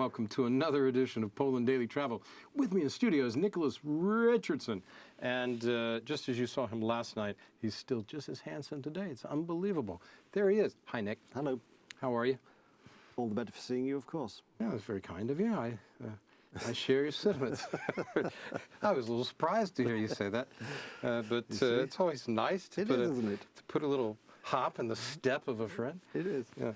welcome to another edition of Poland Daily Travel. With me in studio is Nicholas Richardson. And just as you saw him last night, he's still just as handsome today. It's unbelievable. There he is. Hi, Nick. Hello. How are you? All the better for seeing you, of course. Yeah, that's very kind of you. I share your sentiments. I was a little surprised to hear you say that. But it's always nice to put a little hop in the step of a friend. It is. Yeah.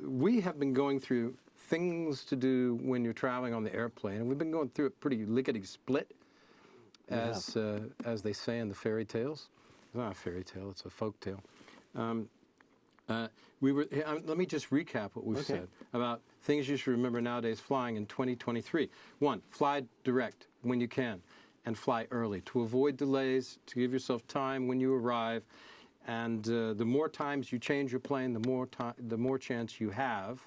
We have been going through things to do when you're traveling on the airplane, and we've been going through it pretty lickety-split, as they say in the fairy tales. It's not a fairy tale, it's a folk tale. Let me just recap what we've said about things you should remember nowadays flying in 2023. 1, fly direct when you can, and fly early to avoid delays, to give yourself time when you arrive. And the more times you change your plane, the more chance you have,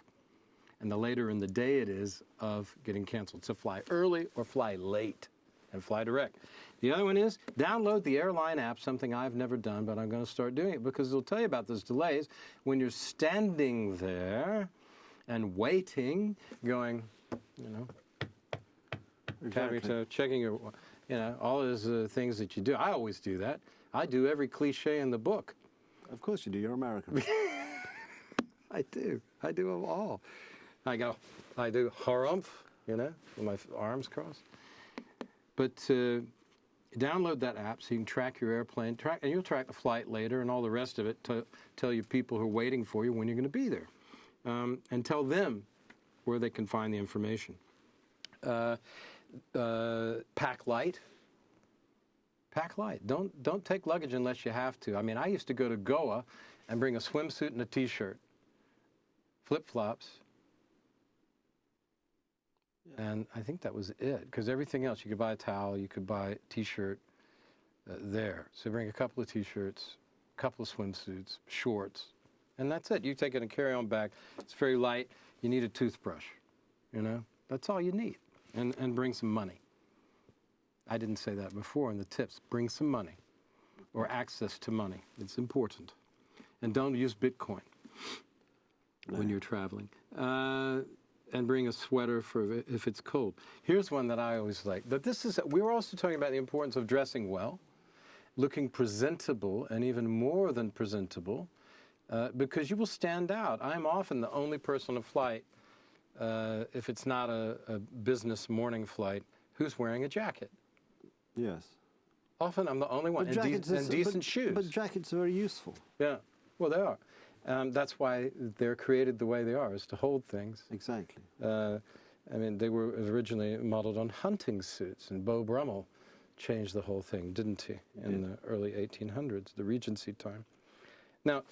and the later in the day it is, of getting canceled. So fly early or fly late, and fly direct. The other one is download the airline app, something I've never done, but I'm going to start doing it because it'll tell you about those delays when you're standing there and waiting, going, checking your, all those things that you do. I always do that. I do every cliche in the book. Of course you do. You're American. I do. I do them all. I do harumph, with my arms crossed. But download that app so you can track your airplane, and you'll track the flight later and all the rest of it to tell you people who are waiting for you when you're going to be there. And tell them where they can find the information. Pack light. Pack light. Don't take luggage unless you have to. I mean, I used to go to Goa and bring a swimsuit and a T-shirt, flip-flops, and I think that was it. Because everything else, you could buy a towel, you could buy a T-shirt there. So bring a couple of T-shirts, a couple of swimsuits, shorts, and that's it. You take it in a carry-on bag. It's very light. You need a toothbrush. That's all you need, and bring some money. I didn't say that before in the tips. Bring some money or access to money. It's important. And don't use Bitcoin when you're traveling. And bring a sweater for if it's cold. Here's one that I always like. We were also talking about the importance of dressing well, looking presentable, and even more than presentable, because you will stand out. I'm often the only person on a flight, if it's not a business morning flight, who's wearing a jacket. Yes. Often I'm the only one, and decent shoes. But jackets are very useful. Yeah, well, they are. That's why they're created the way they are, is to hold things. Exactly. They were originally modeled on hunting suits, and Beau Brummel changed the whole thing, didn't he, in the early 1800s, the Regency time. Now,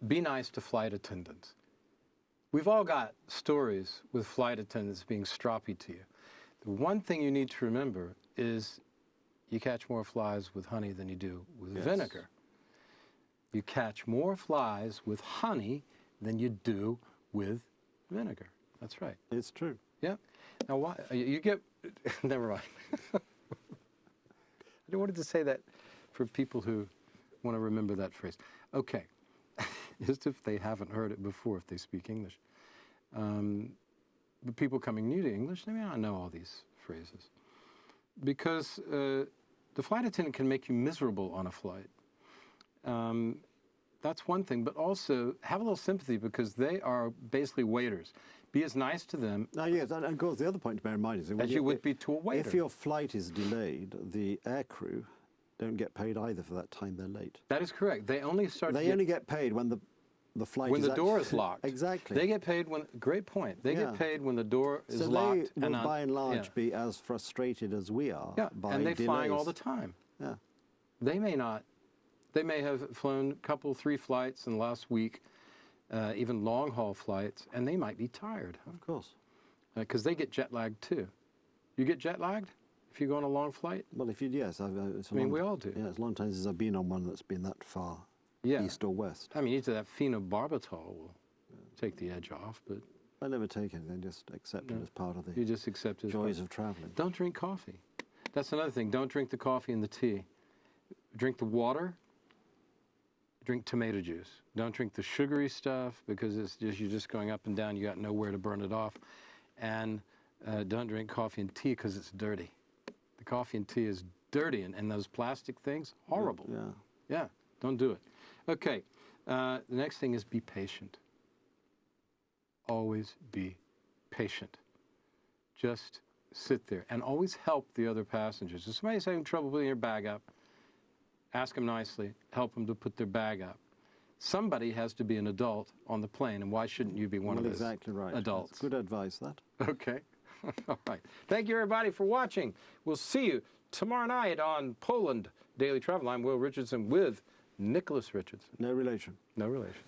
be nice to flight attendants. We've all got stories with flight attendants being stroppy to you. The one thing you need to remember is you catch more flies with honey than you do with vinegar. You catch more flies with honey than you do with vinegar. That's right. It's true. Yeah. Now, why? You get... Never mind. I wanted to say that for people who want to remember that phrase. Okay. Just if they haven't heard it before, if they speak English. But people coming new to English, they may not know all these phrases. Because the flight attendant can make you miserable on a flight. That's one thing, but also have a little sympathy because they are basically waiters. Be as nice to them. Yes, and of course the other point to bear in mind is as you would be to a waiter. If your flight is delayed, the aircrew don't get paid either for that time they're late. That is correct. They only only get paid when the flight when the door is locked. Exactly. They get paid when. Great point. They get paid when the door is locked. So they will, by and large, be as frustrated as we are. Yeah, by and they're delays. flying all the time. Yeah. They may not. They may have flown a couple, 3 flights in the last week, even long-haul flights, and they might be tired. Of course. Because they get jet-lagged, too. You get jet-lagged if you go on a long flight? Well, yes. We all do. Yeah, as long as I've been on one that's been that far east or west. Either that phenobarbital will take the edge off, but... I never take anything, just accept it as part of the you just accept it joys of traveling. Don't drink coffee. That's another thing. Don't drink the coffee and the tea. Drink the water drink tomato juice. Don't drink the sugary stuff because it's just, you're just going up and down. You got nowhere to burn it off. And don't drink coffee and tea because it's dirty. The coffee and tea is dirty, and those plastic things, horrible. Yeah. Yeah, don't do it. Okay, the next thing is be patient. Always be patient. Just sit there and always help the other passengers. If somebody's having trouble putting their bag up, ask them nicely, help them to put their bag up. Somebody has to be an adult on the plane, and why shouldn't you be one of those exactly right. adults? That's good advice, that. Okay. All right. Thank you, everybody, for watching. We'll see you tomorrow night on Poland Daily Travel. I'm Will Richardson with Nicholas Richardson. No relation. No relation.